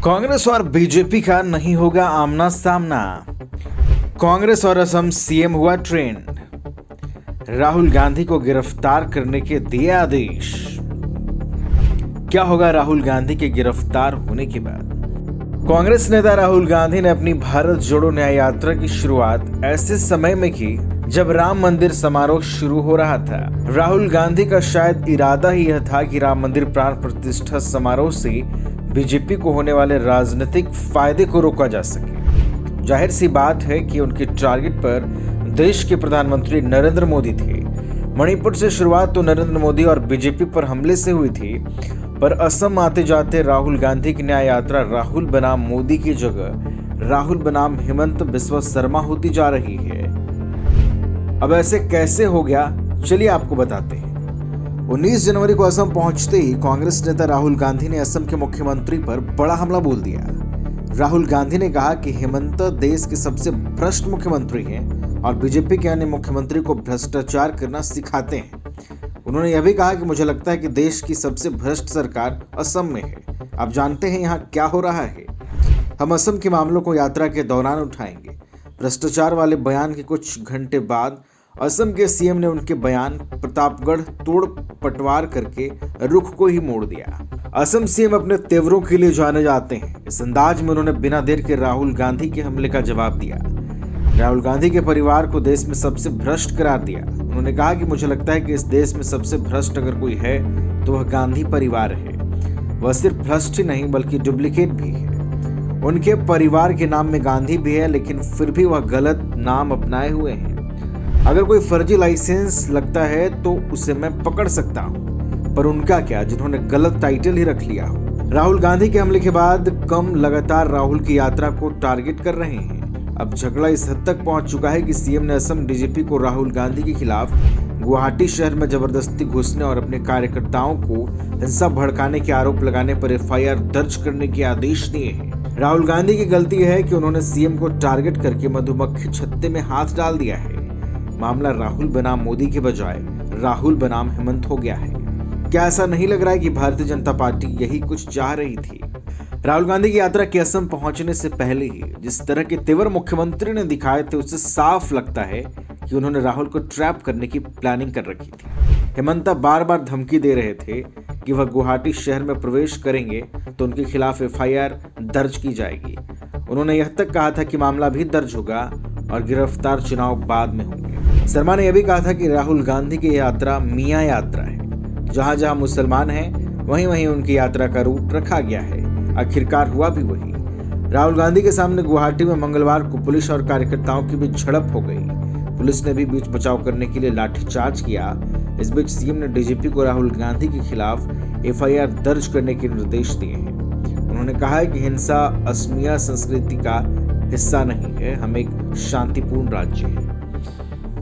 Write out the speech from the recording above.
कांग्रेस और बीजेपी का नहीं होगा आमना सामना। कांग्रेस और असम सीएम हुआ ट्रेंड। राहुल गांधी को गिरफ्तार करने के दिए आदेश। क्या होगा राहुल गांधी के गिरफ्तार होने के बाद? कांग्रेस नेता राहुल गांधी ने अपनी भारत जोड़ो न्याय यात्रा की शुरुआत ऐसे समय में की जब राम मंदिर समारोह शुरू हो रहा था। राहुल गांधी का शायद इरादा ही यह था कि राम मंदिर प्राण प्रतिष्ठा समारोह से बीजेपी को होने वाले राजनीतिक फायदे को रोका जा सके। जाहिर सी बात है कि उनके टारगेट पर देश के प्रधानमंत्री नरेंद्र मोदी थे। मणिपुर से शुरुआत तो नरेंद्र मोदी और बीजेपी पर हमले से हुई थी, पर असम आते जाते राहुल गांधी की न्याय यात्रा राहुल बनाम मोदी की जगह राहुल बनाम हेमंत बिस्वा शर्मा होती जा रही है। अब ऐसे कैसे हो गया, चलिए आपको बताते हैं। 19 जनवरी को असम पहुंचते ही कांग्रेस नेता राहुल गांधी ने असम के मुख्यमंत्री पर बड़ा हमला बोल दिया। राहुल गांधी ने कहा कि हेमंत देश के सबसे भ्रष्ट मुख्यमंत्री हैं और बीजेपी के अन्य मुख्यमंत्री को भ्रष्टाचार करना सिखाते हैं। उन्होंने यह भी कहा कि मुझे लगता है कि देश की सबसे भ्रष्ट सरकार असम में है। आप जानते हैं यहाँ क्या हो रहा है। हम असम के मामलों को यात्रा के दौरान उठाएंगे। भ्रष्टाचार वाले बयान के कुछ घंटे बाद असम के सीएम ने उनके बयान प्रतापगढ़ तोड़ पटवार करके रुख को ही मोड़ दिया। असम सीएम अपने तेवरों के लिए जाने जाते हैं। इस अंदाज में उन्होंने बिना देर के राहुल गांधी के हमले का जवाब दिया। राहुल गांधी के परिवार को देश में सबसे भ्रष्ट करार दिया। उन्होंने कहा कि मुझे लगता है कि इस देश में सबसे भ्रष्ट अगर कोई है तो वह गांधी परिवार है। वह सिर्फ भ्रष्ट ही नहीं बल्कि डुप्लीकेट भी है। उनके परिवार के नाम में गांधी भी है, लेकिन फिर भी वह गलत नाम अपनाए हुए हैं। अगर कोई फर्जी लाइसेंस लगता है तो उसे मैं पकड़ सकता हूं, पर उनका क्या जिन्होंने गलत टाइटल ही रख लिया हो। राहुल गांधी के हमले के बाद कम लगातार राहुल की यात्रा को टारगेट कर रहे हैं। अब झगड़ा इस हद तक पहुंच चुका है कि सीएम ने असम डीजीपी को राहुल गांधी के खिलाफ गुवाहाटी शहर में जबरदस्ती घुसने और अपने कार्यकर्ताओं को हिंसा भड़काने के आरोप लगाने पर एफआईआर दर्ज करने के आदेश दिए हैं। राहुल गांधी की गलती है कि उन्होंने सीएम को टारगेट करके मधुमक्खी छत्ते में हाथ डाल दिया है। मामला राहुल बनाम मोदी के बजाय राहुल बनाम हेमंत हो गया है। क्या ऐसा नहीं लग रहा है कि भारतीय जनता पार्टी यही कुछ चाह रही थी? राहुल गांधी की यात्रा के असम पहुंचने से पहले ही जिस तरह के तेवर मुख्यमंत्री ने दिखाए थे, उससे साफ लगता है कि उन्होंने राहुल को ट्रैप करने की प्लानिंग कर रखी थी। हेमंत बार बार धमकी दे रहे थे कि वह गुवाहाटी शहर में प्रवेश करेंगे तो उनके खिलाफ एफआईआर दर्ज की जाएगी। उन्होंने यह तक कहा था कि मामला भी दर्ज होगा और गिरफ्तार चुनाव बाद में होंगे। शर्मा ने यह भी कहा था कि राहुल गांधी की यात्रा मियाँ यात्रा है। जहां जहां मुसलमान हैं वहीं वहीं उनकी यात्रा का रूट रखा गया है। आखिरकार हुआ भी वही। राहुल गांधी के सामने गुवाहाटी में मंगलवार को पुलिस और कार्यकर्ताओं की बीच झड़प हो गई। पुलिस ने भी बीच बचाव करने के लिए लाठीचार्ज किया। इस बीच सीएम ने डीजीपी को राहुल गांधी के खिलाफ एफआईआर दर्ज करने के निर्देश दिए हैं। उन्होंने कहा है कि हिंसा असमिया संस्कृति का हिस्सा नहीं है। हम एक शांतिपूर्ण राज्य है।